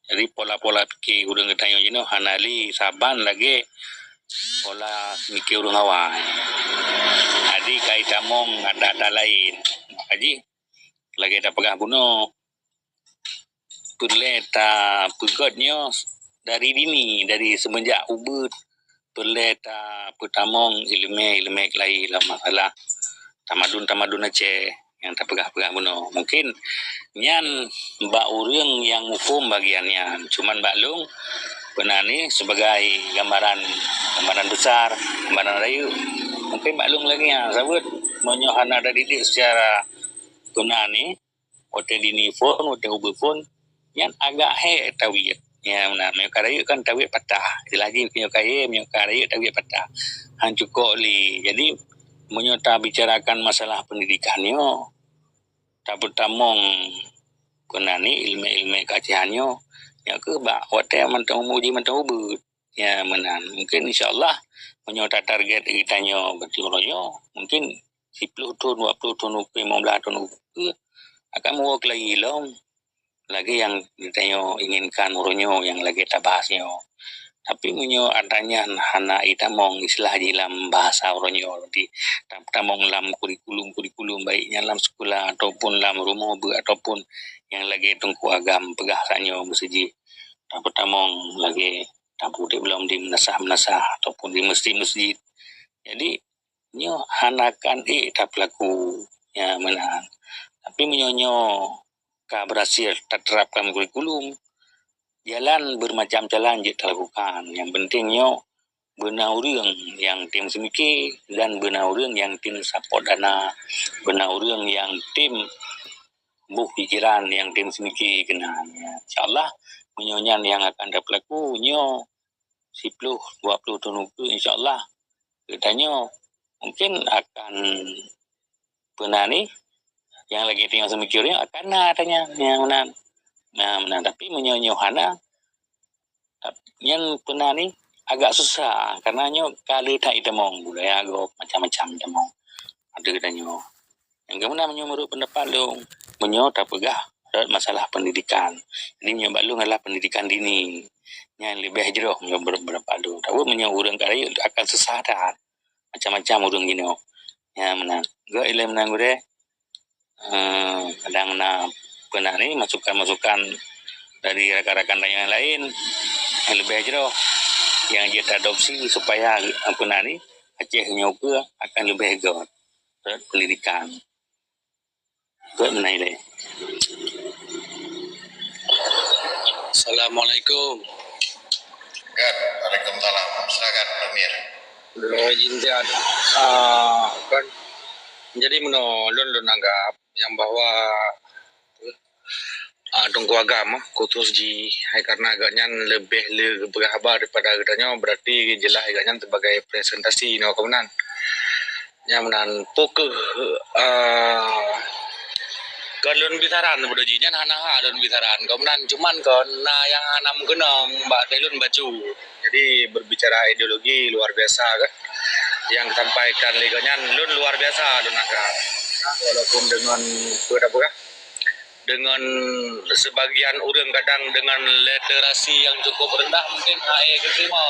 Jadi pola-pola fikir urang ketanya jino hanali saban lagi pola mikir urang awal. Jadi kait among ada lain. Haji lagi ada pegah bunuh. Perleta pegodnya dari dini, dari semenjak ubud perleta putamong ilme lain lah masalah tamadun Aceh yang tak pegah bunuh. Mungkin nyan mbak urang yang hukum bagiannya, cuman Mbak Lung benar ni sebagai gambaran besar, gambaran rayu. Mungkin Mbak Lung lagi yang sebut menyohana dari didik secara benar ni, hotel dini pun, hotel ubud pun, yang agak tawiyat. Ya, benar. Menyokar rayu kan tawiyat patah. Lagi menyokar rayu tawiyat patah. Han cukup li. Jadi, menyota bicarakan masalah pendidikannya, tak bertamong benar ni ilmu kacihannya, yang ke bak hotel mentang uji mentang ubud. Ya, benar. Mungkin insyaAllah menyota target kitanya bertiuroyo, mungkin 10 tahun, 20 tahun, 15 tahun akan muak lagi long. Lagi yang ditanya inginkan uronyo yang lagi kita bahasnya. Tapi menyo adanya hana itamong istilah dalam bahasa uronyo di tamong dalam kurikulum baiknya dalam sekolah ataupun dalam rumah ataupun yang lagi tungku agam pegah sanyo bersiji. Tamong lagi tampu dia belum di menasah ataupun di masjid. Jadi nyo hanakan tak pelaku ya menahan. Tapi menyonyo berhasil terterapkan kurikulum, jalan bermacam jalan je dilakukan. Yang pentingnya benar urang yang tim semiki dan benar urang yang tim support dana, benar urang yang tim buh pikiran yang tim semiki kenal. Ya. InsyaAllah menyonyan yang akan berlaku nyo 10, 20 tahun insyaAllah katanya mungkin akan benar ni yang lagi tinggal semikirnya akan adanya yang benar. Nah, tapi menyonyohana yang benar ni agak susah karena nyo kali tak itemong budaya agak macam-macam itemong. Ada katanya. Yang kemudian menurut pendapat lu menyo tak pegah masalah pendidikan. Ini menyo balung adalah pendidikan dini. Yang lebih jeroh menyo berapa lu. Tahu menyo urang kali akan susah dah. Macam-macam urang gini. Ya menang. Go ilmu menang gure. Kadang na benar ni masukan-masukan dari rakan-rakan yang lain yang lebih jeroh yang dia adopsi supaya benar ni Aceh nyoba akan lebih hebat pendidikan. Good menilai. Assalamualaikum. Waalaikumsalam. Silakan Amir. Jintian kan jadi lun anggap yang bahwa tunggu agama kutus ji karena agaknya lebih berhabar daripada agaknya berarti jelas agaknya sebagai presentasi kemudian yang menan pokok kalun bitaran bodo jinya hana alun bitaran kemudian cuman karena yang hana menggenang mbak telun baju jadi berbicara ideologi luar biasa kan yang disampaikan leganya lun luar biasa lun agak walaupun dengan berapa dengan sebagian orang kadang dengan literasi yang cukup rendah mungkin keterima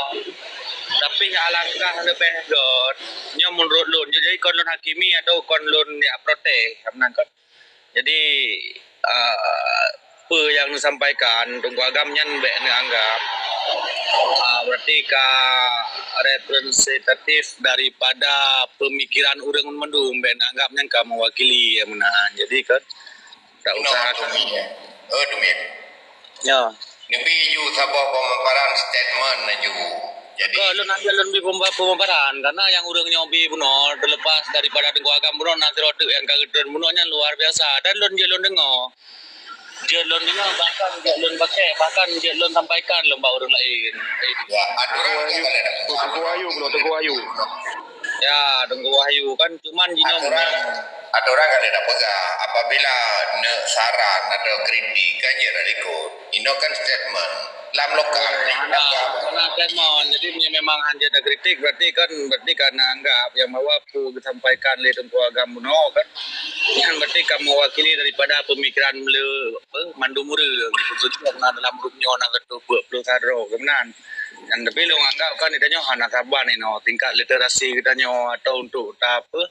tapi alangkah lebih god nya menurut lun jadi kon lun hakimi atau kon lun ya protes kan jadi apa yang disampaikan tunggu agamnya anggap berarti representatif daripada pemikiran orang mendung ben anggapnya kamu mewakili ya menahan jadi kan tak usah Dumit. Ya. Nebi ju sabah pemaparan statement ju. Jadi kalau nanti lebih pemaparan karena yang urang nyobi buno terlepas daripada tengku agam buno nanti rotu yang kagetan bunonya luar biasa dan lon dengar. Jelon dengar bahkan jelon sampaikan lomba orang lain. Ya, aturan Tengku Wahyu. Ya, Tengku Wahyu kan cuman jino aturan kan ada pegang apabila saran atau kritik kan dia ikut. Ini kan statement lam lokal Karena Temon, jadi memang hanya ada kritik berarti karena anggap yang mawapu disampaikan oleh Tunku Agam Muno kan, yang berarti kamu mewakili daripada pemikiran mandumure khususnya dalam dunia nak tu bersadro kemenan. Dan tapi lu anggap kan itanya hana saban no tingkat literasi kitanya atau untuk apa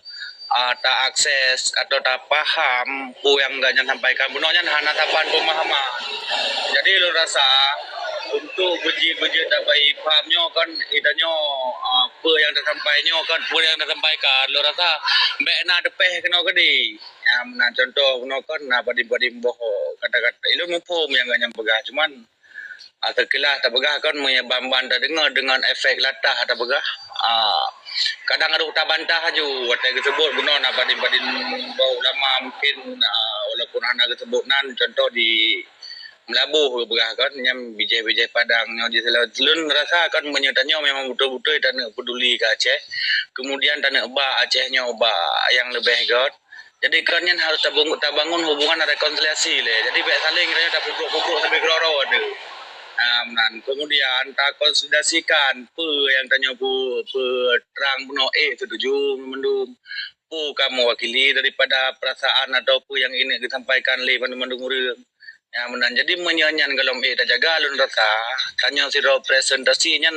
tak akses atau tak paham yang gak sampaikan bunonya hana saban pemahaman. Jadi lu rasa untuk beji tak baik pahamnya kan itanya apa yang disampaikannya kan apa yang disampaikan lo rasa mbak nak depeh kena gede nah contoh kena kan nak padim bohong kata-kata itu mumpung yang gak nyambegah cuman terkilah tak begah kan menyebabkan tak dengar dengan efek latah tak begah kadang ada tak bantah aju watai tersebut guna nak padim bau lama mungkin walaupun anak tersebut nan contoh di Melabuh begah kan yang bijai-bijai padang yang di selun rasa kan menyertanya memang betul-betul tak nak peduli ke Aceh kemudian tak nak ubah Acehnya ubah yang lebih god jadi kan yang harus tak bangun hubungan rekonsiliasi le jadi baik saling kira tak pupuk sampai keroro ada kemudian tak konsolidasikan apa yang tanya terang buno setuju mendum kamu wakili daripada perasaan atau apa yang ini disampaikan oleh mendum urang ya menan jadi menyanyian kalau tak jaga alun rasa tanya siro presentasinya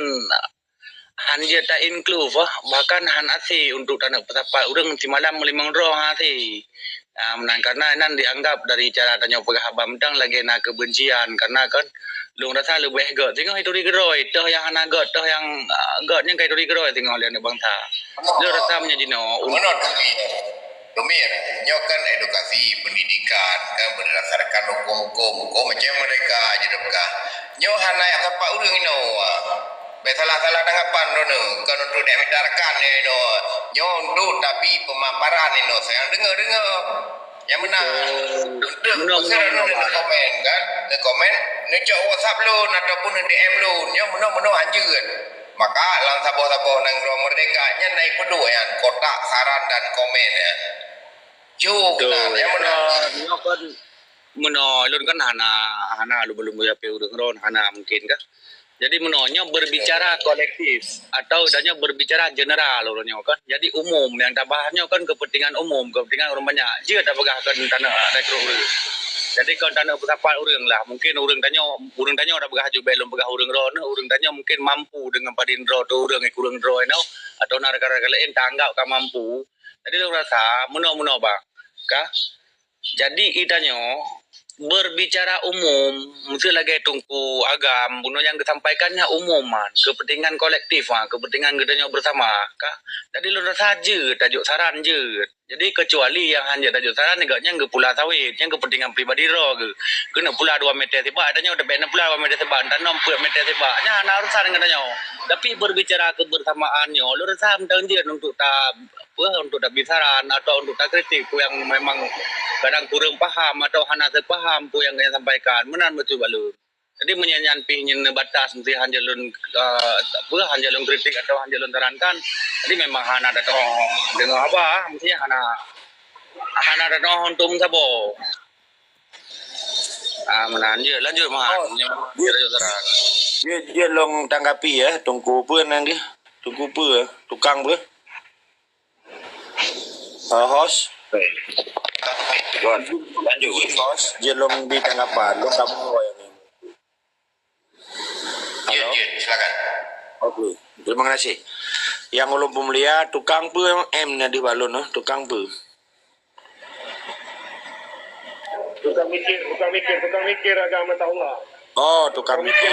hanya tak include bahkan han asi untuk tanah petapa urang si malam limang roh hati menan karena nan dianggap dari cara tanya pegah abam dang lagi nak kebencian karena kan lu rasa lebih god tengok itu digeroi toh yang anak god toh yang godnya kayak itu digeroi tengok lihat bangsa lu rasa menyajino menurut kami Lumir, nyokan edukasi pendidikan kan berdasarkan hukum macam mereka aja mereka. Nyo hana yang tepat urang ino. Salah tanggapan dono kan untuk dimintakan ino. Nyo untuk tapi pemaparan ino saya dengar. Yang benar. Untuk komen kan, komen ngecok WhatsApp lu ataupun DM lu, nyo meno anjeun. Maka lang sabo-sabo nang merdeka nya naik pedu ya kotak saran dan komen ya. Cuk, yang menolun kan hana lu belum ya urang ron hana mungkin kan. Jadi menonyo berbicara kolektif atau adanya berbicara general orangnya kan. Jadi umum yang tambahnya kan kepentingan umum, kepentingan orang banyak. Dia tak pegahkan tanah rekrut. Jadi kalau tanah berapa orang lah, mungkin orang tanya orang pegah juga belum pegah orang ron, orang tanya mungkin mampu dengan padin ro tu orang kurang ro atau naraka lain tanggap kan mampu. Jadi orang rasa meno bang. Kah? Jadi itanya berbicara umum, mesti lagi tungku agam, bunuh yang disampaikannya umuman, kepentingan kolektif, kepentingan gedenya bersama, kah? Jadi lu saja tajuk saran je. Jadi kecuali yang hanya tajuk saran negaknya ke pula sawit, yang kepentingan pribadi roh ke. Kena pula 2 meter tiba, adanya udah bena pula 2 meter tiba, dan 4 meter tiba. Nya ana urusan dengan tanya. Tapi berbicara kebersamaannya, lu rasa mentanjir untuk tak bisaran atau untuk tak kritik yang memang kadang kurang paham atau hana terpaham yang saya sampaikan menan betul balun. Jadi menyanyian pingin batas mesti hanjalun hanjalun kritik atau hanjalun terankan. Jadi memang hana datang dengan apa mestinya hana datang untuk sabo. Menan je lanjut mah. Dia long tanggapi ya, tunggu apa nang dia? Tunggu apa? Tukang apa? Host. lanjut. Host, dia long di tanggapan, long kamu yang ini. Ya, silakan. Okey, terima kasih. Yang ulun pemulia tukang apa yang M nya di balon tukang apa? Tukang mikir agama Allah. Oh, tukang mikir.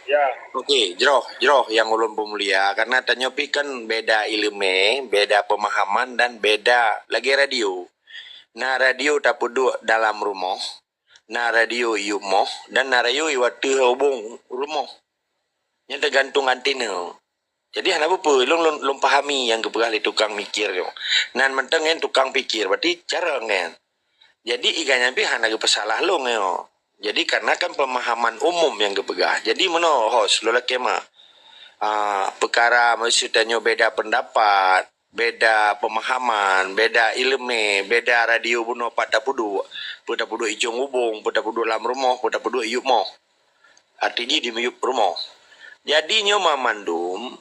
Ya. Okey, jeroh yang ulun pemulia karena tanyopi kan beda ilmu, beda pemahaman dan beda lagi radio. Nah radio tak duduk dalam rumah, nah radio yumoh dan nah radio iwati hubung rumah. Yang tergantung antena. Jadi apa lung pahami yang kepegah tukang mikir yo. Nan menteng tukang pikir berarti cara ngen. Jadi iganya pi hana pesalah long yo. Jadi karena kan pemahaman umum yang kepegah. Jadi meno host lo laki mah perkara maksudnya beda pendapat, beda pemahaman, beda ilmu, beda radio buno pada pudu icung hubung, pada pudu dalam rumah, pada pudu iyuk mo. Artinya di meyup rumah. Jadi nyo mamandum,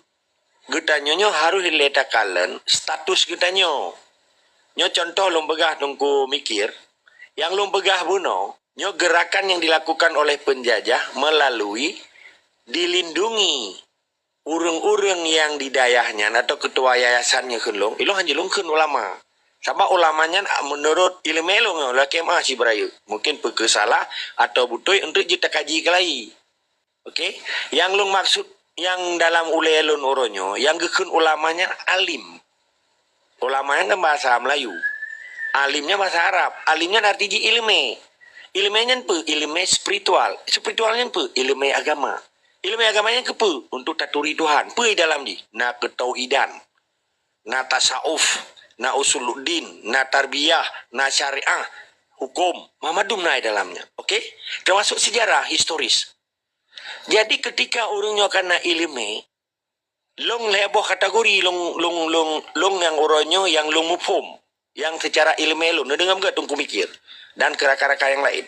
getanyo harus diletakkan status getanyo. Nyo contoh lom begah tungku mikir, yang lom begah buno, nyo gerakan yang dilakukan oleh penjajah melalui dilindungi urang-urang yang di dayahnya atau ketua yayasannya kenlong, ilo hanjelung ken ulama. Sabab ulamanya menurut ilmu elong lah kemah si berayu. Mungkin pekesalah atau butuh untuk kita kaji kelai. Okey, yang lung maksud yang dalam ulelun oronyo, yang gekun ulamanya alim. Ulamanya kan bahasa Melayu. Alimnya bahasa Arab. Alimnya artinya ilmu. Ilmunya apa? Ilmu spiritual. Spiritualnya apa? Ilmu agama. Ilmu agamanya apa? Untuk taturi Tuhan. Apa dalam ni? Na ketauhidan. Na tasawuf. Na usuluddin. Na tarbiyah. Na syariah. Hukum. Mamadum na dalamnya. Okey? Termasuk sejarah historis. Jadi ketika orangnya kena ilmu, long leboh kategori long yang orangnya yang long mufhum, yang secara ilmu lo, dengar enggak tungku mikir dan keraka-keraka yang lain.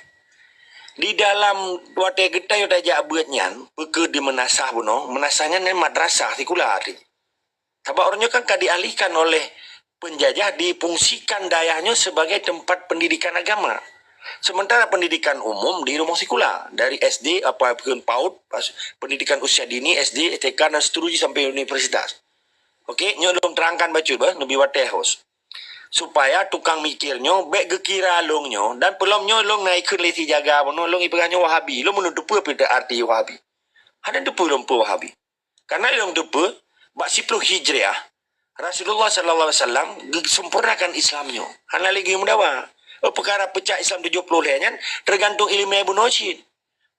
Di dalam wate kita yang tajak buatnya, buku di menasah buno, menasahnya ni madrasah sekular. Sebab orangnya kan dialihkan oleh penjajah, difungsikan dayahnya sebagai tempat pendidikan agama. Sementara pendidikan umum di rumah sekular dari SD apa pun PAUD, pendidikan usia dini SD, TK dan seterusnya sampai universitas. Okey, nyolong terangkan baca bah lebih watehos. Supaya tukang mikirnya baik gekira longnya dan pelom nyolong naik ke lesi jaga bono long ipegahnya Wahabi. Lo menudup apa arti Wahabi? Ada depu lompo Wahabi. Karena long depu bak 10 Hijriah Rasulullah sallallahu alaihi wasallam sempurnakan Islamnya. Hana lagi mendawa. Perkara pecah Islam 70 kan tergantung ilmu Ibn Rashid.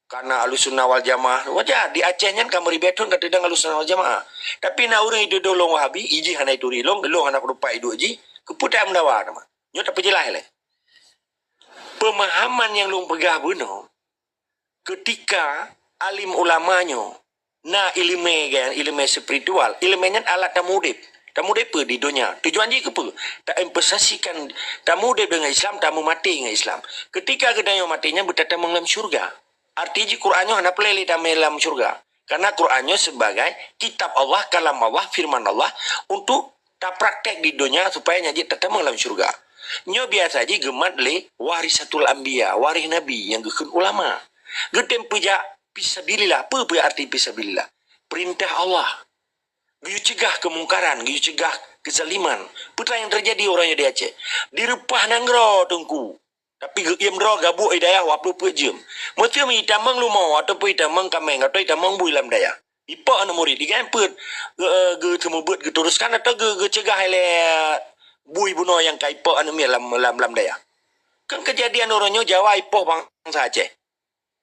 Karena Ahlussunnah wal Jamaah wajah di Acehnya kamu ribetun kata dengan Ahlussunnah wal Jamaah. Tapi na orang itu dolong Wahabi iji hana itu rilong anak rupa itu iji keputai mendawa nama. Nyo tak pejelah le. Pemahaman yang long pegah buno ketika alim ulamanya na ilmu kan ilmu spiritual, ilmunya alat tamudib. Tamu depa di dunia. Tujuan dia ke apa? Tak emphasasikan tamu dia dengan Islam, tamu mati dengan Islam. Ketika kedai matinya bertatang dalam syurga. Artinya Qurannya hendak peleli dalam syurga. Karena Qurannya sebagai kitab Allah, kalam Allah, firman Allah untuk tak praktek di dunia supaya nyajik tetap dalam syurga. Nyo biasa aja gemat le warisatul anbiya, waris nabi yang gekun ulama. Getem pejak fisabilillah. Apa arti fisabilillah? Perintah Allah. Giyu cegah kemungkaran, giyu cegah kezaliman. Putra yang terjadi orangnya di Aceh. Direpah nanggro tengku. Tapi ia mendro gabuk hidayah waplu pejam. Mesti mi tamang lumau atau pun tamang kameng atau tamang bui lam daya. Ipa anak murid digampet ge temubut ge teruskan atau ge cegah ele bui buno yang kaipa anak mi lam daya. Kan kejadian orangnya Jawa ipoh bangsa Aceh.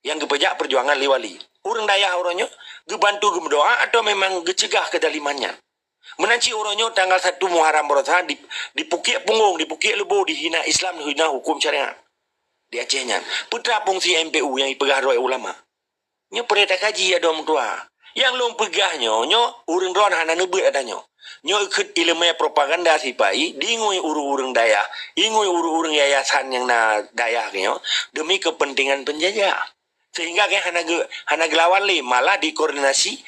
Yang gepejak perjuangan liwali. Orang daya orangnya gebantu gemdoa atau memang gecegah kedalimannya. Menanci orangnya tanggal 1 Muharram Berotha di Pukik Punggung, di Pukik Lebo, dihina Islam, dihina hukum syariat. Di Acehnya. Putra fungsi MPU yang dipegah oleh ulama. Nyo perintah kaji ada orang tua. Yang long pegahnya, nyo urang ron hana nebut adanya. Nyo ikut ilmu propaganda sipai, dingui urung-urung daya, ingui urung-urung yayasan yang na daya nyo demi kepentingan penjajah. Sehingga kan hana gelawan le malah dikoordinasi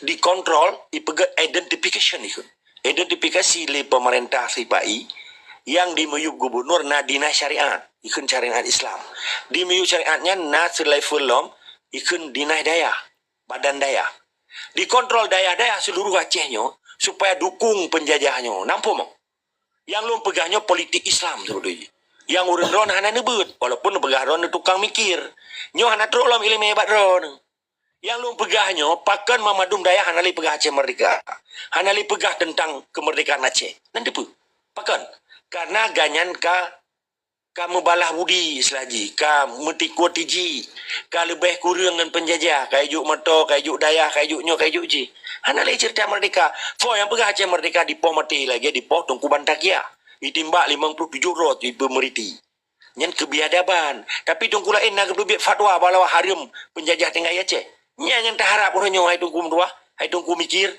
dikontrol ipegat identification itu. Identifikasi le pemerintah sipai yang dimuyub gubernur na dinas syariat ikun syariat Islam. Dimuyub syariatnya na selevel lom ikun dinas daya, badan daya. Dikontrol daya-daya seluruh Acehnya supaya dukung penjajahnya. Nampak mau? Yang lu pegahnya politik Islam sebetulnya. Yang urun ron hana nebut walaupun pegah ron tukang mikir. Nyo hana teruk lam ilmu hebat ron. Yang lu pegahnya pakan mamadum daya hana li pegah Aceh Merdeka. Hana li pegah tentang kemerdekaan Aceh. Nanti pu. Pakan. Karena ganyan ka mebalah budi selagi. Ka metiku tiji. Ka lebih kurang dengan penjajah. Ka ijuk meto, ka ijuk daya, ka ijuk nyo, ka ijuk ji. Hana li cerita merdeka. So yang pegah Aceh Merdeka dipoh mati lagi. Dipoh tungku bantakia. Ditimbak 57 rot di pemeriti. Yang kebiadaban. Tapi tunggu lain nak berbiak fatwa bahawa haram penjajah tengah Aceh. Yang tak harap orangnya hai tunggu merdua, hai tunggu mikir.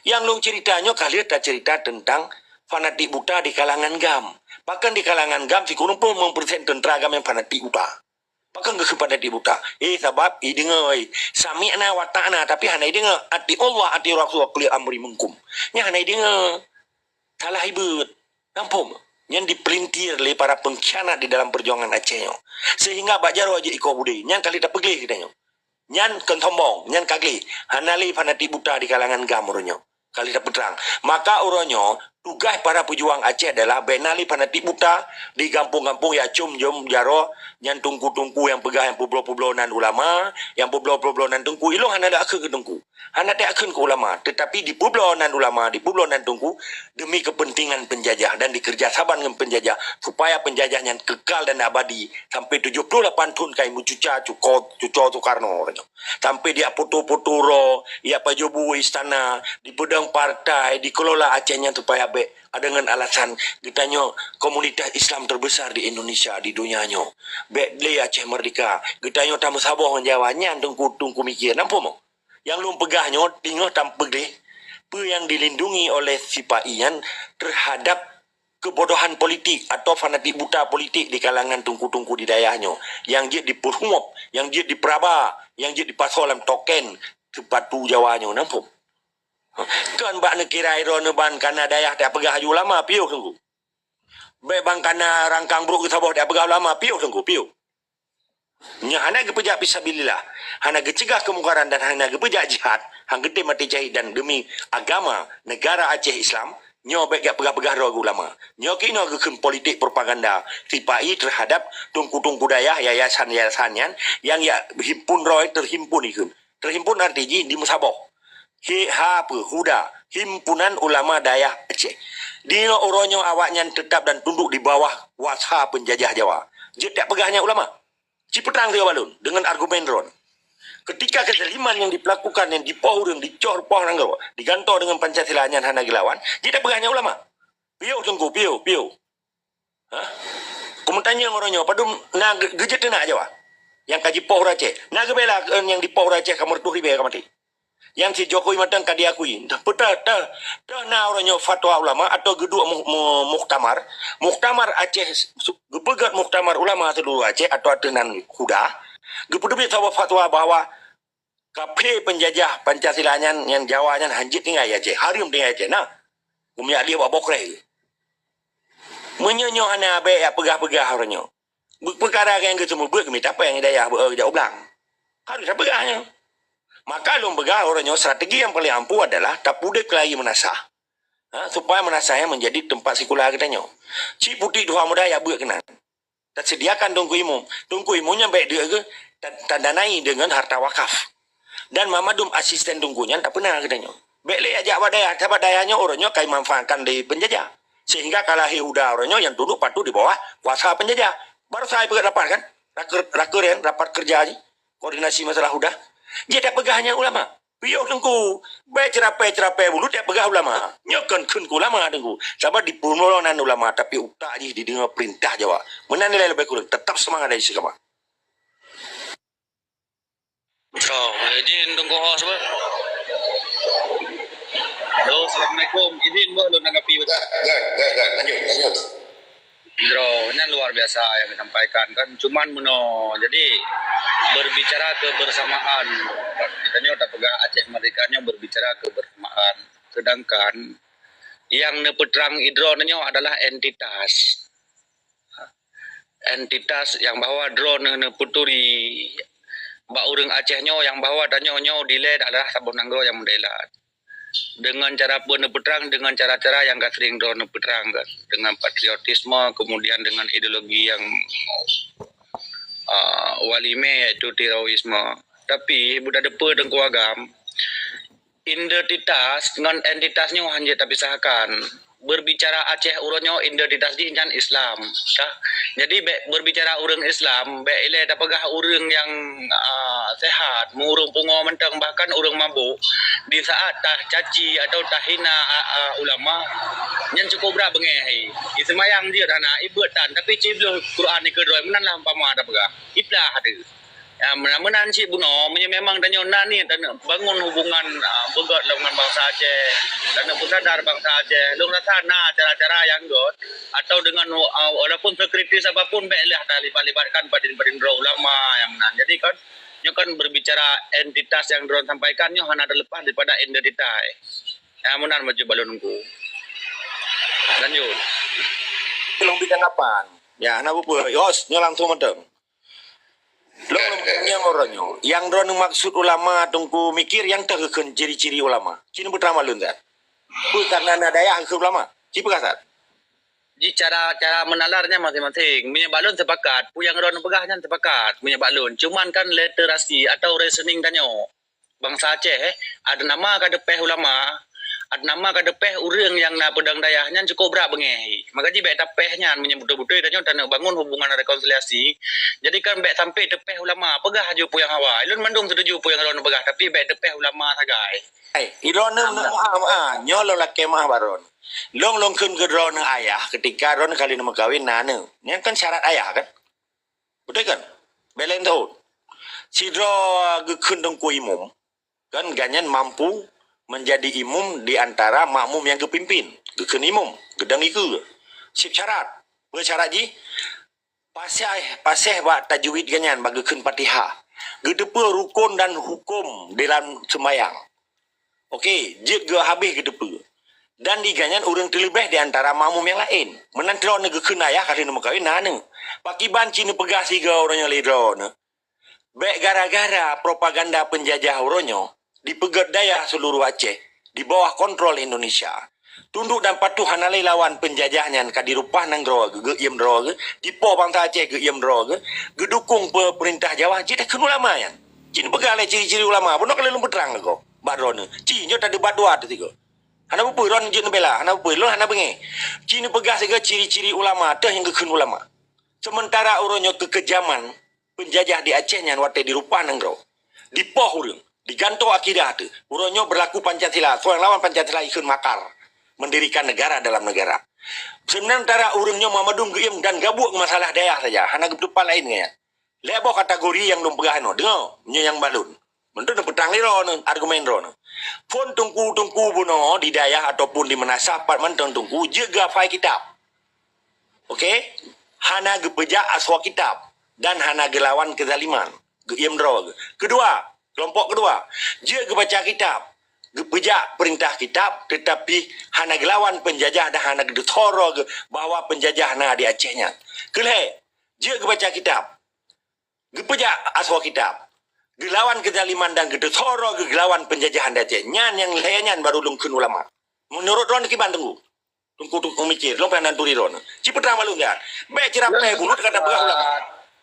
Yang long ceritanya kalian tak cerita tentang fanatik buta di kalangan GAM. Bahkan di kalangan GAM si kurang pun mempresent tentera GAM yang fanatik buta. Pakai ke kepada di buta. Sebab dengar sami'na wa ta'na, tapi hanai dengar ati Allah ati Rasul qul amri minkum. Nya hanai dengar salah ibut. Nampum. Yang dipelintir oleh para pengkhianat di dalam perjuangan Aceh. Sehingga bajaro aja iko budi. Yang kali tak pegli katanya. Yang kentombong, yang kagli. Hanali fanati buta di kalangan gamurnya. Kali tak peterang. Maka uronyo tugas para pejuang Aceh adalah benali fanati buta di kampung-kampung ya jom jaro yang tungku-tungku yang pegah yang publo-publonan ulama, yang publo-publonan tungku ilung hana dak ke tungku. Hana dak ke ulama, tetapi di publonan ulama, di publonan tungku demi kepentingan penjajah dan dikerjasaban dengan penjajah supaya penjajahnya kekal dan abadi sampai 78 tahun kai mucuca cuco Soekarno. Sampai dia putu-putu ro, ia pajobu istana, di pedang partai, dikelola Acehnya supaya dengan alasan ditanya komunitas Islam terbesar di Indonesia di dunianya. Bekle Aceh merdeka. Ditanya tamu sabah menjawabnya tungku mikir. Nampak mo? Yang lum pegahnya tinggal tanpa deh. Yang dilindungi oleh si Pak Ian terhadap kebodohan politik atau fanatik buta politik di kalangan tungku-tungku di daerahnya. Yang dia diperhumop, yang dia diperaba, yang dia dipasol dalam token sepatu Jawanya. Nampak? Kan bak nekira iron ban kana dayak tak pegah haji ulama piu tunggu. Be bang kana rangkang bruk sabah tak pegah ulama piu tunggu piu. Nya hana gepejak fisabilillah, hana gecegah kemungkaran dan hana gepejak jihad, hang gede mati jahid dan demi agama negara Aceh Islam, nyo be gak pegah-pegah ro ulama. Nyo kino gekun politik propaganda tipai terhadap tungku-tungku daya yayasan-yayasan yang ya himpun roy terhimpun ikun. Terhimpun artinya di musabah. Huda, Himpunan Ulama Dayak Aceh. Dino oronyo awaknya tetap dan tunduk di bawah kuasa penjajah Jawa. Dia tak pegahnya ulama. Cipetrang dia balun dengan argumen ron. Ketika kezaliman yang dilakukan, yang dipoh, yang dicor, poh nanggo, digantor dengan Pancasilanya hana gilawan, dia tak pegahnya ulama. Piu tunggu, piu. Hah? Komentarnya oronyo, padum na gejet nak Jawa. Yang kaji poh Aceh. Na gebela yang di poh Aceh kamu tuh ribe kamati. Yang si Jokowi matang kadi akui. Dah na orangnya fatwa ulama atau geduk muktamar. Muktamar Aceh, gepegat muktamar ulama seluruh Aceh atau atenan kuda. Gepedebit sahabat fatwa bahwa kafe penjajah Pancasilanya yang Jawanya hanjit tinggal Aceh. Harim tinggal Aceh. Nah, umyak dia buat bokre. Menyonyo ana abe ya pegah-pegah orangnya. Perkara yang ketemu berkemit apa yang daya jauh belang. Harus pegahnya. Maka lum begah orangnya strategi yang paling ampuh adalah tak pudek lagi menasah. Supaya menasahnya menjadi tempat sekular katanya. Cik putih dua muda ya buat kena. Tak sediakan tungku imum. Tungku imumnya baik dia ke tandanai dengan harta wakaf. Dan mamadum asisten tungkunya tak pernah katanya. Baik le ajak wadaya, sahabat dayanya orangnya kai manfaatkan di penjajah. Sehingga kalah Yehuda orangnya yang tunduk patuh di bawah kuasa penjajah. Baru saya pergi rapat kan? Rapat kerja aja. Koordinasi masalah Huda. Dia tak pegahnya ulama. Piyo tengku. Baik cerapai bulu tak pegah ulama. Nyokan kun ulama tengku. Sama di purmolonan ulama. Tapi utak je didengar perintah Jawa. Mana nilai lebih kurang. Tetap semangat dari segala. Izin tunggu host apa? Halo, Assalamualaikum. Izin buat lo nanggapi betul. Lanjut. Bro, ini luar biasa yang disampaikan kan. Cuman jadi berbicara kebersamaan. Katanya udah pegah Aceh merdekanya berbicara kebersamaan. Sedangkan yang nepetrang idronnya adalah entitas. Entitas yang bawa drone neputuri Mbak Ureng Acehnya yang bawa dan nyo delay adalah Sabun Nangro yang mendelat. Dengan cara penepetrang, dengan cara-cara yang gak sering penepetrang kan, dengan patriotisme, kemudian dengan ideologi yang walime yaitu terorisme. Tapi budak depa dan keluarga identitas dengan entitasnya hanya tak pisahkan. Berbicara Aceh uronyo identitas di injan Islam. Kah? Jadi berbicara urang Islam, ile dapagah urang yang sehat, murung pungo mentang bahkan urang mabuk di saat tah caci atau tahina ulama yang cukup berat bengehi. Semayang dia dana ibutan tapi ciblu Quran ni kedoi menan lah umpama dapagah. Iplah ada. Ya, menan si Buno, memang danyo nani dan bangun hubungan begot dengan bangsa Aceh dan pun sadar bangsa Aceh. Long rasa cara-cara yang got atau dengan walaupun sekritis apapun belah libatkan padin-padin ulama yang menan. Jadi kan nyo kan berbicara entitas yang drone sampaikan nyo hanya terlepas daripada identitas. Ya menan maju balonku. Lanjut. Belum bidang apaan? Ya, nak apa? Yos, nyo langsung madem. Lo yang orangnya, yang drone maksud ulama tungku mikir yang terkeken ciri-ciri ulama. Cina pertama lu tak? Karena ada daya ke ulama. Cipu kasat. Jadi cara menalarnya masing-masing. Punya balon sepakat, puyang ron pegahnya sepakat, punya balon. Cuman kan literasi atau reasoning danyo. Bangsa Aceh ada nama kadepeh ulama, ada nama kadepeh urang yang na pedang dayahnya cukup berat bengehi. Maka ji baik tapehnya menyebut-betul danyo dan bangun hubungan rekonsiliasi. Jadi kan baik sampai tepeh ulama, pegah aja puyang hawa. Ilun mendung setuju puyang ron pegah, tapi baik tepeh ulama sagai. Ilon nyolong lah kemah baron. Long kun ke drone ayah ketika drone kali nama kawin nane. Ini kan syarat ayah kan? Betul kan? Belen tahu. Si drone gekun tengku imum kan ganyan mampu menjadi imum di antara makmum yang kepimpin. Gekun imum, gedang iku. Sip syarat. Bersyarat ji. Pasih buat tajwid ganyan bagi gekun Fatihah. Gedepa rukun dan hukum dalam sembahyang. Okey, jid ge habis gedepa. Dan diganyan orang terlebih di antara makmum yang lain. Menantro nega kenaya kali nama kawin nana. Pakiban Cina pegah siga orangnya lidrona. Baik gara-gara propaganda penjajah orangnya dipegat daya seluruh Aceh di bawah kontrol Indonesia. Tunduk dan patuh hanalai lawan penjajahnya kadirupah nang droga ge iem droga di po bangsa Aceh ge iem droga gedukung pemerintah Jawa jadi kan ulama yan. Cina pegah le ciri-ciri ulama. Bono kali lumpuh terang kau. Badrona. Cina tak debat dua tu tiga. Hana apa ron jin bela, hana apa lo hana bengi. Cina pegah sega ciri-ciri ulama teh yang gekun ulama. Sementara uronyo kekejaman penjajah di Aceh nyan wate dirupah nang gro. Di poh urang, diganto akidah tu. Uronyo berlaku Pancasila, soang lawan Pancasila ikun makar mendirikan negara dalam negara. Sementara urangnya Muhammadum geiem dan gabuk masalah daya saja, hana gedepan lain ya. Lebo kategori yang dom pegah no, dengo yang balun. Menurut petang ni ron argumen ron. Pun tungku buno di daya ataupun di menasah part mentang tungku jaga fai kitab. Okey? Hana gepejak aswa kitab dan hana gelawan kezaliman. Geiem drog. Kedua, kelompok kedua, jaga baca kitab. Gepejak perintah kitab tetapi hana gelawan penjajah dan hana gedetoro bahawa penjajah na di Acehnya. Kelih, jaga baca kitab. Gepejak aswa kitab. Gelawan kezaliman dan gedetoro gelawan penjajahan Aceh. Nyan yang layannya baru lungkun ulama. Menurut ron kiban tunggu. Tunggu mikir. Lo pengen turi ron. Cipetra malu enggak? Baik cirapai bulut kata pegah ulama.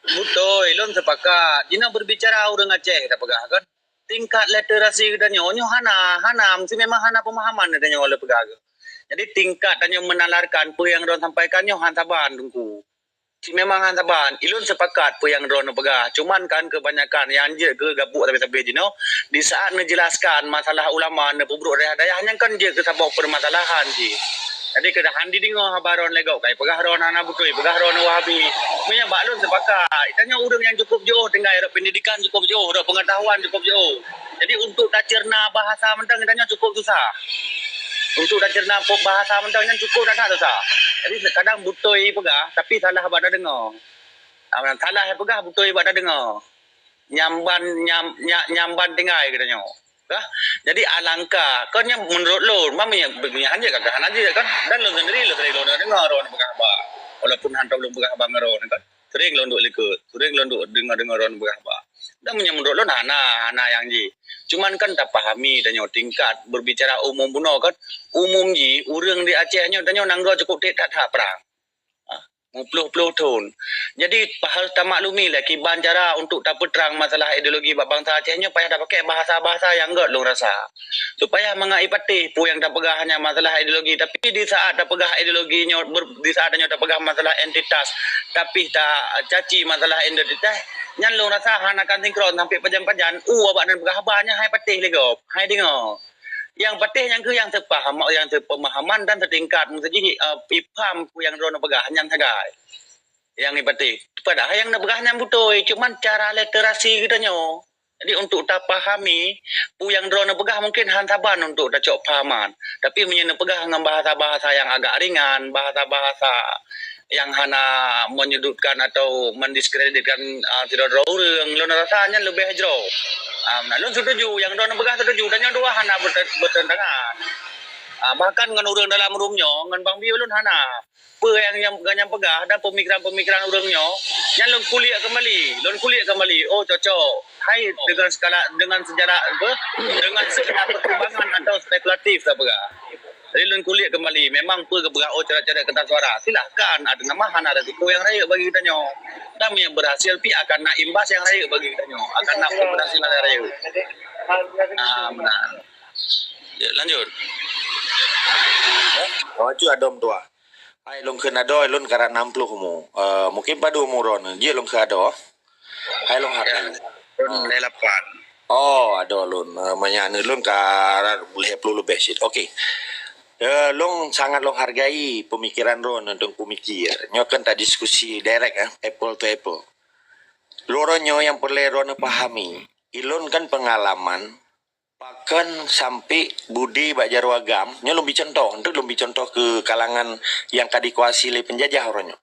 Betul, ilon sepakat. Jina berbicara orang Aceh tak pegah kan? Tingkat literasi dan nyo hana mesti memang hana pemahaman dan nyo oleh pegah. Jadi tingkat dan nyo menalarkan apa yang ron sampaikan nyo han saban tunggu. Memang hantaban ilun sepakat apa yang drone pegah cuman kan kebanyakan yang je ke gabuk tapi jino di saat menjelaskan masalah ulama ne pubruk rehat dayahnya kan je ke sabau permasalahan ji jadi ke handi dingo habaron legau kai pegah ron ana butui pegah ron wahabi punya baklun sepakat itanya urang yang cukup jauh dengan pendidikan cukup jauh pengetahuan cukup jauh jadi untuk dah cerna bahasa mentang itanya cukup susah untuk dah cerna bahasa mentangnya cukup dah susah. Jadi kadang butoi pegah tapi salah pada dengar. Salah pegah butoi pada dengar. Nyamban tinggal katanya. Kah? Jadi alangkah kan yang menurut lo mamanya hanya kagak aja kan dan lo sendiri lo dengar orang pegah apa. Walaupun hantar belum pegah bang orang kan. Sering lo nduk likut, sering lo nduk dengar orang pegah apa. Dan menurut lo hana yang ji. Cuman kan tak pahami dan tingkat berbicara umum buno kan umum ji urang di Aceh nya dan nanggo cukup tak perang. 50 tahun. Jadi pahal tak maklumi lah kiban cara untuk dapat terang masalah ideologi bangsa Aceh nya payah dah pakai bahasa-bahasa yang enggak lo rasa. Supaya mengaipati pu yang dah pegah hanya masalah ideologi tapi di saat dah pegah ideologinya di saat dah pegah masalah entitas tapi tak caci masalah identitas nyan lo rasa hanakan sinkron sampai pajan-pajan abak dan pegah banyak hai patih legop. Hai dengar. Yang patih yang ke yang sepaham yang sepemahaman dan setingkat mesti ipam yang drone pegah hanya sagai yang ibatik. Padahal yang nebegahnya butoi, cuman cara literasi kita nyo. Jadi untuk tak pahami, pu yang drone nebegah mungkin hantaban untuk tak cok pahaman. Tapi menyen pegah dengan bahasa-bahasa yang agak ringan, bahasa-bahasa yang hana menyudutkan atau mendiskreditkan tidak orang, lo rasanya lebih jero. Nah, lo setuju, yang drone nebegah setuju, dan yang dua hana bertentangan. Bahkan dengan orang dalam rumnya, dengan Bang Bio lun hana. Apa yang pegah dan pemikiran-pemikiran orangnya yang lon kuliah kembali. Oh cocok. Hai dengan sejarah apa? Dengan sejarah perkembangan atau spekulatif tak pegah. Jadi lon kuliah kembali. Memang pegah cara-cara kertas suara. Silahkan ada nama hana resiko yang raya bagi kita nyo. Dan yang berhasil pi akan nak imbas yang raya bagi kita nyo. Akan nak keberhasilan raya. Benar. Ya, lanjut. Itu adom tua. Ai long kena do lon kara 60 mu. Mungkin padu muron. Dia long kado. Hai long harga. Lelapan. Oh, ada lon. Manyane lon kara boleh perlu lebih sit. Okey. Long sangat long hargai pemikiran ron untuk pemikir. Nyo kan tak diskusi direct apple to apple. Loronyo yang perlu ron pahami. Ilon kan pengalaman bahkan sampai budi bak jarwagam nya lebih contoh ke kalangan yang kadikuasi oleh penjajah orangnya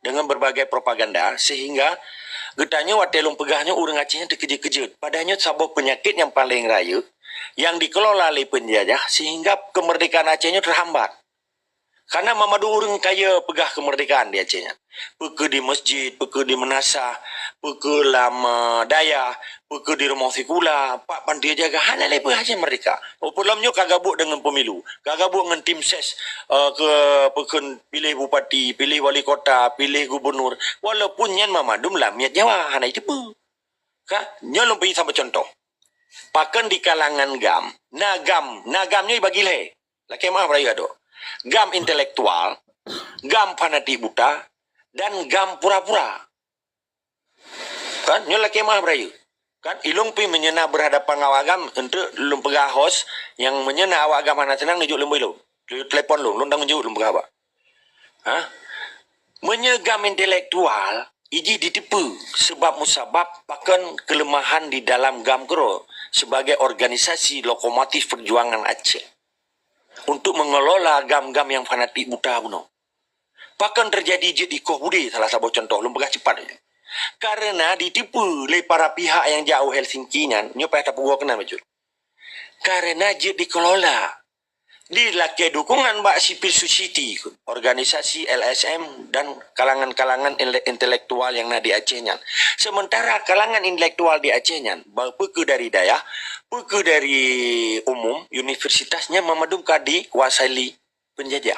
dengan berbagai propaganda sehingga getanya watelung pegahnya urang Acehnya terkejut-kejut padahal sabab penyakit yang paling raya yang dikelola oleh penjajah sehingga kemerdekaan Acehnya terhambat karena mamadu urang kaya pegah kemerdekaan di Acehnya peke di masjid, peke di menasah, peke lama daya, peke di rumah sikula, pak pandia jaga hana lepa aja mereka. Pulamnya kagabuk dengan pemilu, kagabuk dengan tim ses ke peken pilih bupati, pilih wali kota, pilih gubernur. Walaupun nyan mamadum lah miat Jawa hana itu pu. Ka nyolong pergi sampai contoh. Pakan di kalangan nagamnya bagi le. Laki maaf raya do. Gam intelektual, gam fanatik buta, dan gam pura-pura. Kan nyola kemah berayu. Kan ilung pi menyena berhadapan awagam untuk lum pegah host yang menyena awagam mana senang nujuk lum ilung. Telepon lum dang nujuk lum pegah ba. Menyegam intelektual iji ditipu sebab musabab bahkan kelemahan di dalam gam kero sebagai organisasi lokomotif perjuangan Aceh untuk mengelola gam-gam yang fanatik buta buno. Bahkan terjadi je di Koh Budi, salah satu contoh, belum pegah cepat. Karena ditipu oleh para pihak yang jauh Helsinki, nyopaya tak perlu kenal macam. Karena je dikelola. Dilaki dukungan Mbak Sipil Society, organisasi LSM dan kalangan-kalangan intelektual yang ada di Acehnya. Sementara kalangan intelektual di Acehnya, peke dari daya, peke dari umum, universitasnya memadumkan dikuasai penjajah.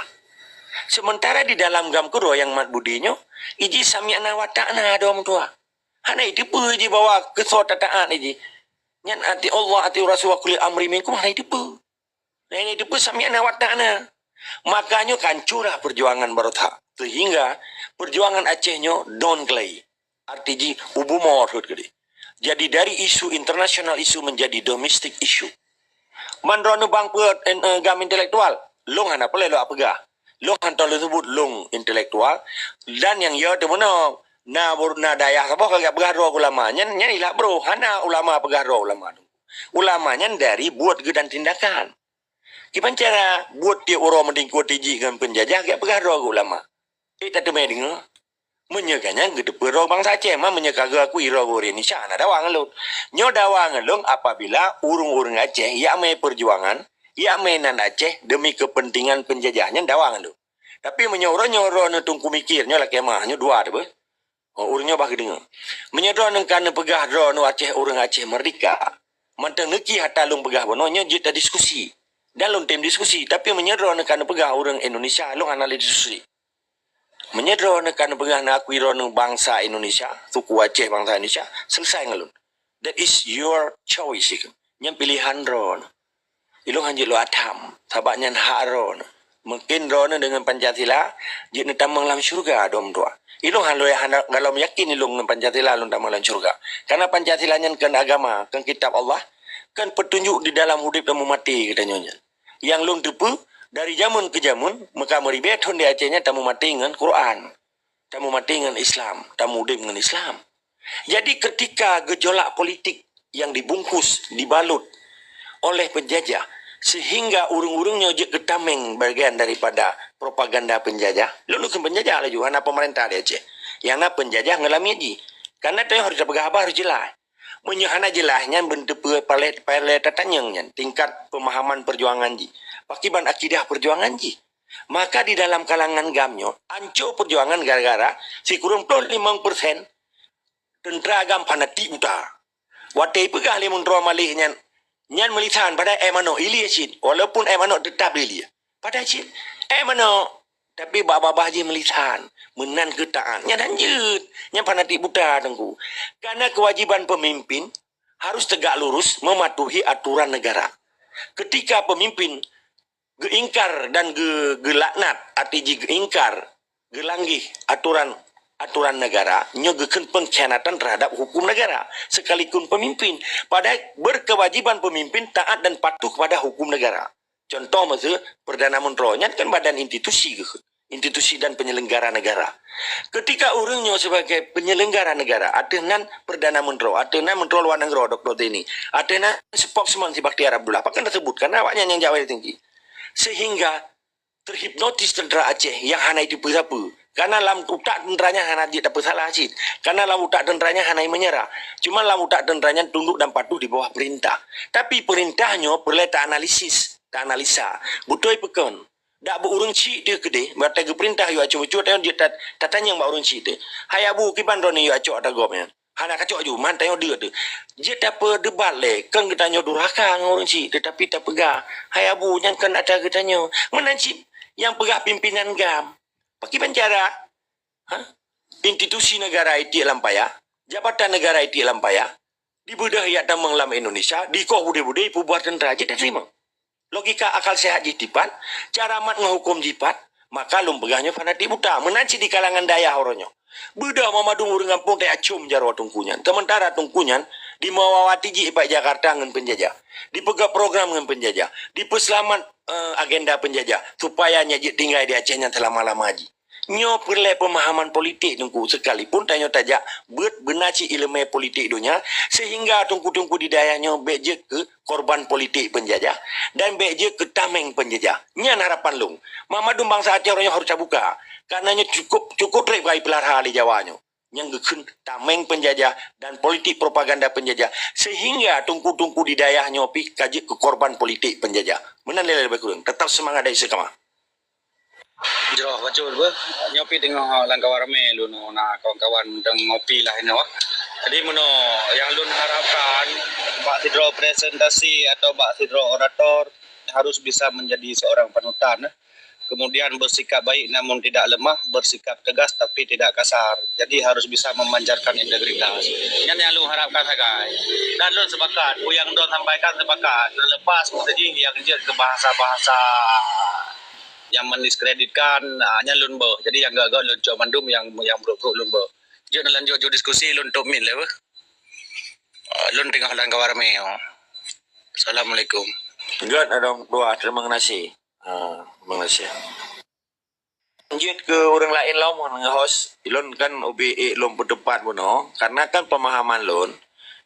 Sementara di dalam gam kedua yang mat budinyo, iji sami'na wa ta'na dom tua. Hana itu pu iji bawa kesot tataan iji. Nyan ati Allah ati Rasul kulli amri minkum hana itu pu. Nah ini itu pu sami'na wa ta'na. Makanya kancurah perjuangan barota. Sehingga perjuangan Acehnya don clay. Arti ubumor gede. Jadi dari isu internasional isu menjadi domestic issue. Mandrono bang gam intelektual, long hana pole lo apegah. Long hantar tersebut long intelektual dan yang ya demono na daya sabah kagak begaro ulama nyan ilah bro hana ulama begaro ulamanya dari buat gedan tindakan gimana cara buat dia orang mending kuat tiji dengan penjajah gak begaro ulama tak temai dengar menyeganya gede pero bangsa Aceh mah menyekaga aku iro gore ni sana dawang lu nyo dawang lu apabila urung-urung Aceh ya me perjuangan ia mainan Aceh demi kepentingan penjajahnya dawang lu. Tapi menyoro tungku mikirnya lah kemahnya dua ada ber. Urangnya bah dengar. Menyoro kan pegah rono Aceh urang Aceh merdeka. Manteng neki hatta lung pegah bononya jita diskusi. Dan lung tim diskusi tapi menyoro kan pegah urang Indonesia lung analisis diskusi. Menyoro kan pegah nak aku rono bangsa Indonesia, suku Aceh bangsa Indonesia selesai ngalun. That is your choice. Yang pilihan rono. Ilung hanjut lo atam, sabaknya haro. Mungkin rono dengan Pancasila, jika tamang dalam syurga dom doa. Ilung hanlo ya kalau yakin ilung dengan Pancasila ilung tamang dalam syurga. Karena Pancasila nya kan agama, kan kitab Allah, kan petunjuk di dalam hidup dan mati kita nyonya. Yang lung tepu dari zaman ke zaman, maka meribet di Acehnya tamu mati dengan Quran. tamu mati dengan Islam, tamu hidup dengan Islam. Jadi ketika gejolak politik yang dibungkus, dibalut oleh penjajah, sehingga urung-urungnya je ketameng bagian daripada propaganda penjajah, lalu ke penjajah lah juga, pemerintah dia Aceh. Yang nak penjajah ngelami aja. Karena tu harus dapat kabar jelas. Menyahana jelasnya bentuk palet tatanyang tingkat pemahaman perjuangan ji. Pakiban akidah perjuangan ji. Maka di dalam kalangan gamnyo, ancur perjuangan gara-gara si kurang 5% tentera agam fanatik buta. Watai pegah limun roh malih nyan melitan pada emano ili acid. Walaupun emano tetap ili. Pada acid. Emano. Tapi babah je melitan. Menan ketaan. Nyan hanjut. Nyan fanatik buta tengku. Karena kewajiban pemimpin harus tegak lurus mematuhi aturan negara. Ketika pemimpin geingkar dan gelaknat arti geingkar gelanggih aturan negara nyogekeun pengkhianatan terhadap hukum negara sekalipun pemimpin padahal berkewajiban pemimpin taat dan patuh kepada hukum negara. Contoh maksud Perdana Menteri nya kan badan institusi dan penyelenggara negara. Ketika orangnya sebagai penyelenggara negara, atenan Perdana Menteri, atenan Menteri Luar Negeri Dr. Tini, atenan spokesman si Bakhtiar Abdullah, apa kan disebutkan awaknya yang jauh tinggi. Sehingga terhipnotis tentera Aceh yang hana itu apa. Karena lam utak tenteranya hana dia tak bersalah cid. Karena lam utak tenteranya hana menyerah. Cuma lam utak tenteranya tunduk dan patuh di bawah perintah. Tapi perintahnya perlu tak analisis, tak analisa. Butuh pekon. Dak berurung cik dia gede. Berarti ke perintah yu acok cuat dia tak tanya yang berurung cik dia. Hai abu kiban roni yu acok ada gomnya. Hana kacok ju man tanya dia tu. Dia tak apa debat le. Kan kita tanya durhaka dengan orang cik. Tetapi tak pegah. Hai abu yang kan ada kita tanya. Mana cik yang pegah pimpinan gam. Pakai penjara. Institusi negara itu lampaya. Jabatan negara itu lampaya. Di budaya damang lam Indonesia. Di kau budaya-budaya buat tentera. Jadi terima. Logika akal sehat jipat. Cara mat ngehukum jipat. Maka lum pegahnya fanatik buta. Menanci di kalangan daya horonyo. Budak mamadung urang kampung tak acum jarwa tungkunyan. Sementara tungkunyan di mawawati ji ipak Jakarta dengan penjajah. Dipegak program dengan penjajah. Dipeselamat agenda penjajah. Supaya nyajik tinggal di Acehnya selama-lama ji. Nyo perlu pemahaman politik tungku sekalipun tanya tajak benaci ilmu politik dunia sehingga tungku-tungku di dayanya beje ke korban politik penjajah dan beje ke tameng penjajah. Nyan harapan lung. Mamadung bangsa Aceh orangnya harus buka. Karenanya cukup rek bagi pelarha di Jawanya. Yang gekun tameng penjajah dan politik propaganda penjajah sehingga tungku-tungku di dayahnya pi kaji ke korban politik penjajah. Menan lebih kurang. Tetap semangat dari sekama. Jero bacul be nyopi tengok langkah rame lu na kawan-kawan deng ngopi lah ini wah. Jadi meno yang lu harapkan Pak Sidro presentasi atau Pak Sidro orator harus bisa menjadi seorang panutan. Kemudian bersikap baik namun tidak lemah, bersikap tegas tapi tidak kasar. Jadi harus bisa memanjarkan integritas. Yang lu harapkan guys. Dan lu sepakat, yang don sampaikan sepakat. Lepas tadi yang je ke bahasa-bahasa yang mendiskreditkan hanya lunbo. Jadi yang gagal lun cok mandum yang buruk-buruk lunbo. Jom lanjut diskusi lun top mid lewe. Lun tengah dan kawarme. Assalamualaikum. Good adong dua terima kasih. Terima kasih. Lanjut ke orang lain lah mau nge-host. Lun kan OBE lun berdebat mono karena kan pemahaman lun.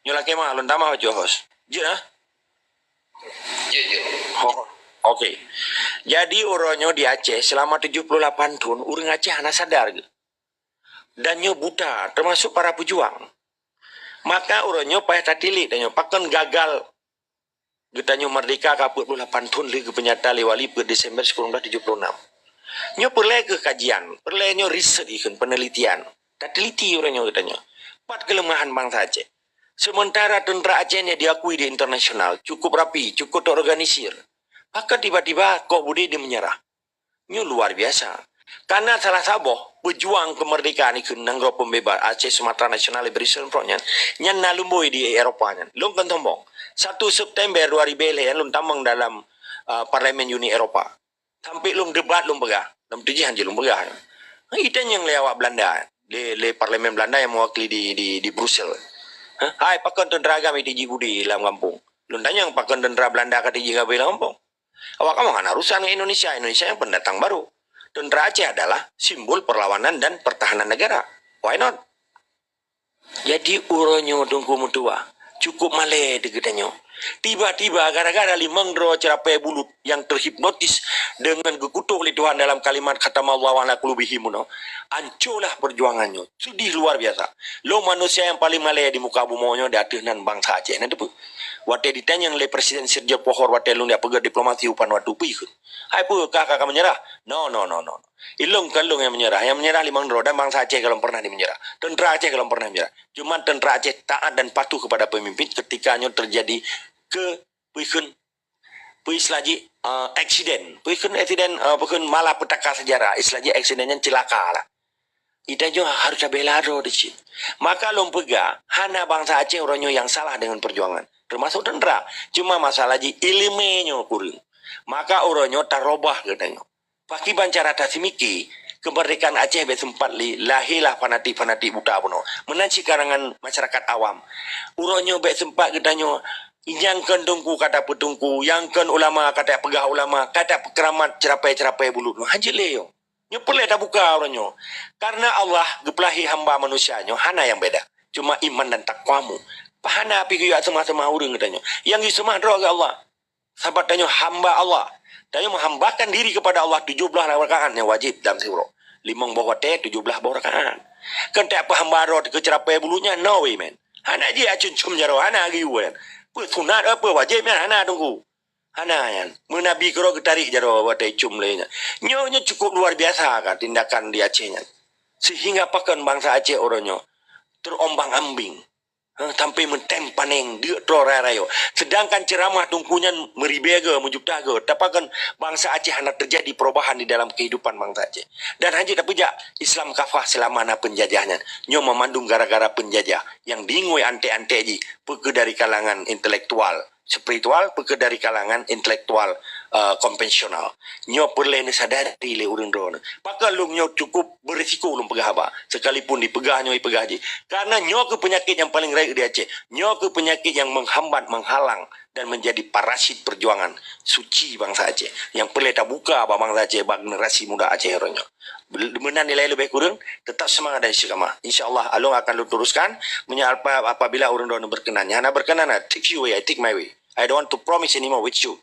Nyolake mah lun tambah aja host. Je ah. Je. Okey. Jadi orangnya di Aceh selama 78 tahun, orang Aceh hanya sadar. Dan nyo buta, termasuk para pejuang. Maka orangnya payah tatilik dan nyo pakan gagal. Kita nyo merdeka ke 48 tahun lagi penyata lewali per Desember 1976. Nyo perlu ke kajian, perlu nyo riset ikan penelitian. Tateliti orangnya kita nyo. 4 kelemahan bangsa Aceh. Sementara tentera Aceh nya diakui di internasional, cukup rapi, cukup terorganisir. Maka tiba-tiba kok budi dia menyerah. Ini luar biasa. Karena salah saboh pejuang kemerdekaan itu nanggro pembebas Aceh Sumatera National Liberation Front nya nalumboi di Eropah nya. Lung kan tombong. 1 September 2000 lung tambang dalam Parlemen Uni Eropah. Sampai lung debat lung pegah. Lung tujian je lung pegah. Itu yang lewat Belanda. Le Parlemen Belanda yang mewakili di Brussel. Hai pakan tentera agama di Budi dalam kampung. Lung tanya yang pakan tentera Belanda ke di kampung. Awak kamu kan urusan Indonesia yang pendatang baru. Tentera Aceh adalah simbol perlawanan dan pertahanan negara. Why not? Jadi uronyo dungku mutua. Cukup male degetanyo. Tiba-tiba gara-gara limangdro cerapai bulut yang terhipnotis dengan gekutuk oleh Tuhan dalam kalimat khatamallahu ala qulubihim, hancurlah perjuangannya. Sedih luar biasa. Lo manusia yang paling malaya di muka bumonyo di atas bangsa Aceh. Nanti pun wate ditanya oleh Presiden Sergio Pohor wate lu dia pegang diplomasi upan waktu pikun. Hai pu kakak menyerah? No. Ilung kalung yang menyerah. Yang menyerah limangdro dan bangsa Aceh kalau pernah menyerah. Tentera Aceh kalau pernah menyerah. Cuma tentera Aceh taat dan patuh kepada pemimpin ketika terjadi islaji accident, bukan malapetaka sejarah, islaji accidentnya celaka lah. Kita juga harus bela di sini. Maka lompega hana bangsa Aceh orangnya yang salah dengan perjuangan, termasuk tentera. Cuma masalah ilmunya kurang. Maka orangnya tarobah katanya. Paki bancara tasimiki kemerdekaan Aceh sempat lahilah fanatik-fanatik buta puno. Menanci karangan masyarakat awam. Orangnya sempat katanya yang kan tungku kata petungku, yang kan ulama kata pegah ulama, kata keramat cerapai bulu. Haji leo. Nyo perlu tak buka orangnya. Karena Allah gepelahi hamba manusianya, hana yang beda. Cuma iman dan takwamu. Pahana api kuya sama-sama urang katanya. Yang isemah doa ke Allah. Sahabat tanya hamba Allah. Tanya menghambakan diri kepada Allah 17 rakaat yang wajib dalam surah. 5 bawah 17 bawah rakaat. Kan tak apa hamba roh ke cerapai bulunya, no way man. Hana dia acun-cum jaro, hana giwan. Sunat apa wajibnya hana tunggu. Hana yan. Menabi kero ketarik jaro watai cum lainnya. Nyonya cukup luar biasa kan tindakan di Acehnya. Sehingga pakan bangsa Aceh orangnya terombang-ambing. Sampai mentempaneng dia trorayo. Sedangkan ceramah tungkunya meribega mujubtaga. Tapakan bangsa Aceh hanya terjadi perubahan di dalam kehidupan bangsa Aceh. Dan haji tak pejak Islam kafah selama penjajahnya. Nyo memandung gara-gara penjajah yang dingoi ante-ante ji. Peke dari kalangan intelektual spiritual, peke dari kalangan intelektual konvensional. Nyo perlu sadari le urang drone. Pakal lu nyo cukup berisiko lu pegah apa. Sekalipun dipegah nyo ipegah je. Karena nyo ke penyakit yang paling raik di Aceh. Nyo ke penyakit yang menghambat, menghalang dan menjadi parasit perjuangan suci bangsa Aceh. Yang perlu tak buka bangsa Aceh bagi generasi muda Aceh orangnya. Benar nilai lebih kurang, tetap semangat dan istiqamah. InsyaAllah Alung akan lu teruskan apabila orang drone berkenan. Hana berkenan, take you away, I take my way. I don't want to promise anymore with you.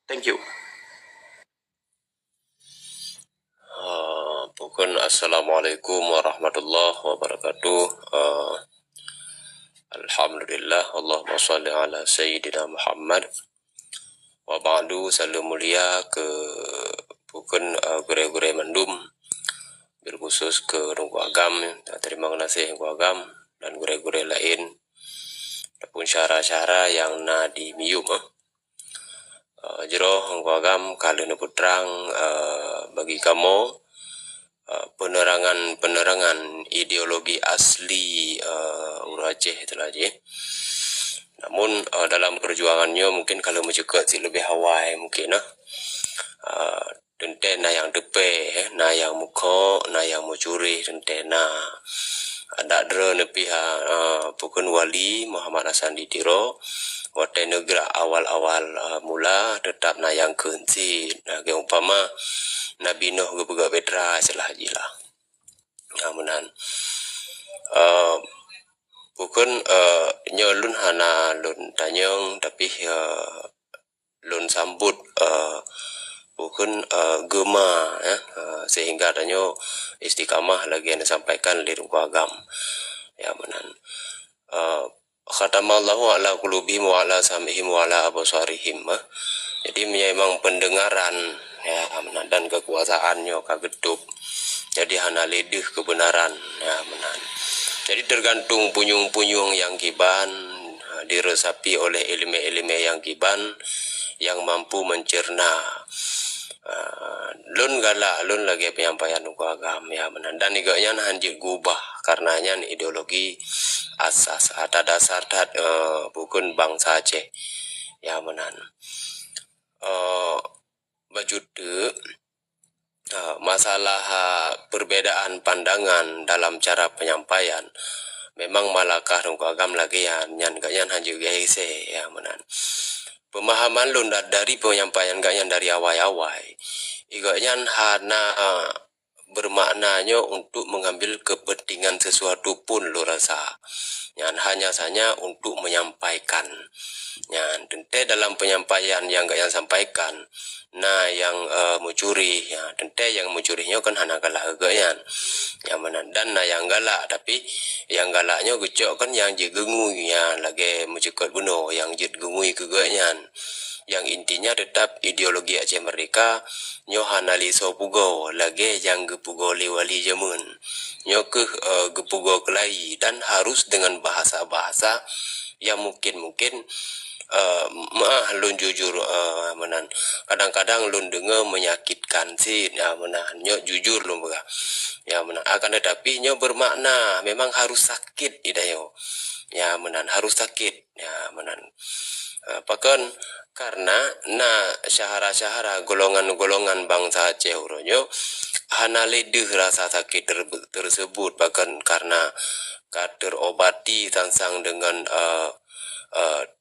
Thank you. Bukan Assalamualaikum warahmatullahi wabarakatuh. Alhamdulillah, Allahumma salli ala Sayyidina Muhammad. Wa ba'du, salam mulia ke bukan gure-gure mendum berkhusus ke Runggu Agam. Terima kasih Runggu Agam dan gure-gure lain ataupun syara-syara yang na di mium. Jero Runggu Agam kali ini putrang bagi kamu penerangan ideologi asli Aceh itulah je. Namun dalam perjuangannya mungkin kalau mencekat si lebih Hawaii mungkin tentena yang depe, na yang muka, na yang mencuri tentena ada dera nepi bukan wali Muhammad Hasan Didiro watai negara awal-awal mula tetap na yang kunci na ke umpama Nabi Nuh gebega betra selah jilah. Amunan bukan nyolun hana lun tanyong tapi lun sambut bukan gema ya, sehingga adanya istiqamah lagi yang disampaikan di Runggu Agam ya menan khatamallahu ala qulubihim wa ala sam'ihim wa ala absarihim. Jadi memang pendengaran ya menan dan kekuasaannya kagedup. Jadi hana lidih kebenaran ya menan. Jadi tergantung punyung-punyung yang kiban diresapi oleh ilmu-ilmu yang kiban yang mampu mencerna lun galak lun lagi penyampaian Runggu Agam ya menan dan igaknya hanjik gubah karenanya ideologi asas atau dasar bukan bangsa Aceh ya menan bajude masalah perbedaan pandangan dalam cara penyampaian memang malakah Runggu Agam lagi ya nyan hanjik gaise ya menan pemahaman lun dari penyampaian gaknya dari awal-awal Igaknya hana bermaknanya untuk mengambil kepentingan sesuatu pun lo rasa. Yang hanya saja untuk menyampaikan. Yang tentu dalam penyampaian yang gak yang sampaikan, nah yang mencuri, ya tentu yang mencurinya kan hana galak agaknya, yang mana dan nah yang galak, tapi yang galaknya gecok kan yang jegengui ya lagi mencekot bunuh, yang jegengui kegaknya. Yang intinya tetap ideologi Aceh Merdeka nyo hanaliso pugo lagi yang gepugo liwali jamun nyo ke gepugo kelai, dan harus dengan bahasa-bahasa yang mungkin lun jujur menan kadang-kadang lun dengar menyakitkan sih ya menan nyo jujur lun bega ya menan, akan tetapi nyo bermakna memang harus sakit idayo ya menan, harus sakit ya menan. Pakan karena syahara-syahara golongan-golongan bangsa Aceh uronyo hana ledeh rasa sakit tersebut, bahkan karena terobati tansang dengan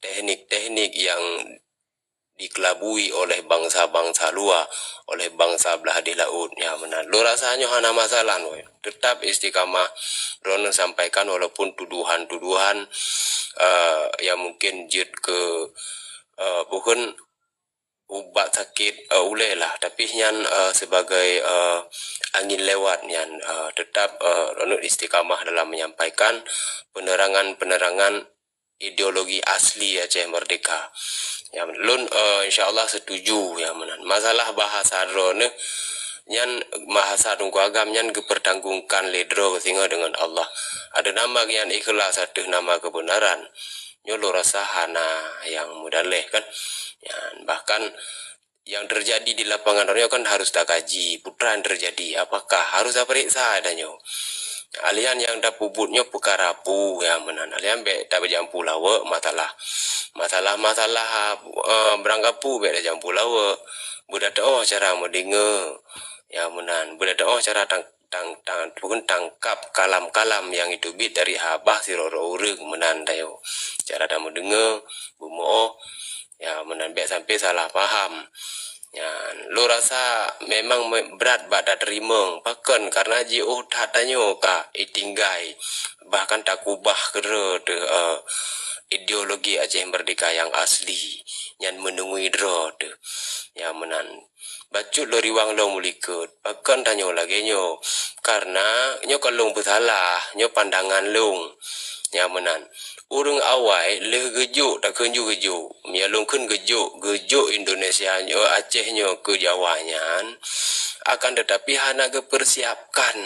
teknik-teknik yang dikelabui oleh bangsa-bangsa luar, oleh bangsa belah di laut ya menan. Lo rasanya hana masalah no. Tetap istiqamah Rono sampaikan walaupun tuduhan-tuduhan yang mungkin jid ke bukan ubat sakit uleh lah, tapi yang sebagai angin lewat yang tetap Rono istiqamah dalam menyampaikan penerangan-penerangan ideologi asli Aceh Merdeka. Ya, lun insyaallah setuju ya menan. Masalah bahasa Rono nyan bahasa tunggu agam nyan kepertanggungkan ledro sehingga dengan Allah. Ada nama yang ikhlas, ada nama kebenaran. Nyolo rasa hana yang mudaleh kan. Ya, bahkan yang terjadi di lapangan Rono kan harus tak kaji putra yang terjadi apakah harus periksa adanya. Alian yang dah pubutnya perkara pu ya menan. Alian be tak berjampu lawa masalah berangkap pu be dah jampu lawa. Budak oh cara mendengar ya menan. Budak oh cara tangkap kalam-kalam yang itu bit dari habah si roro urang menan dayo. Cara dah mendengar bumo ya menan be sampai salah paham. Ya, lo rasa memang berat badak terima bahkan karena jio tatanyo ka itinggai bahkan tak kubah kera ideologi Aceh Merdeka yang asli yang menungui dro ya menan bacut lo riwang lo mulikut bahkan tanyo lagi nyo karena nyo kalau bersalah nyo pandangan lo ya menan urang awai le gejuk tak kenju gejuk mialung kun gejuk Indonesia nyo Aceh nyo ke Jawa nyan akan tetapi hana persiapkan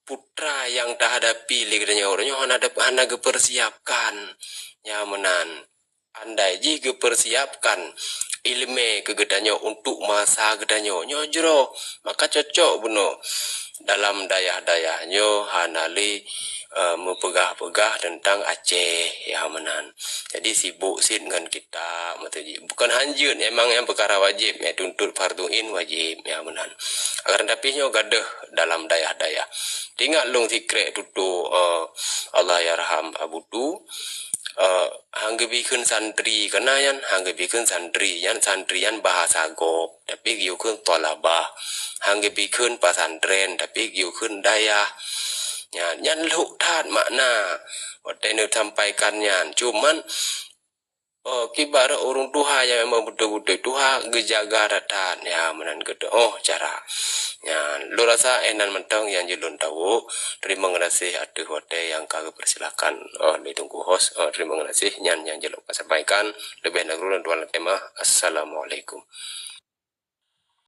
putra yang tak hadapi le katanya orangnya hana persiapkan ya menan andai ji persiapkan ilme kegedanyo untuk masa gedanyo nyojro maka cocok beno dalam dayah-dayahnya hanali mempegah-pegah tentang Aceh ya menan. Jadi sibuk sih dengan kita bukan hanjut emang yang perkara wajib ya tuntut farduin wajib ya menan. Agar tapi nyo gadah dalam dayah-dayah. Tinggal long sikre tutu Allah yarham abudu hanggebikeun santri kana yan hanggebikeun santri yan bahasa gop tapi giukeun tolabah hanggebikeun pasantren tapi giukeun dayah nyan lu tat makna waktu ini sampaikannya cuman kibar orang tuha yang memang betul-betul tuha gejaga ratan ya menan gede cara ya lu rasa enan mentang yang jelun tahu terima kasih ada hotel yang kagak persilakan ditunggu host terima kasih yang jelun sampaikan lebih negru dan tuan tema assalamualaikum.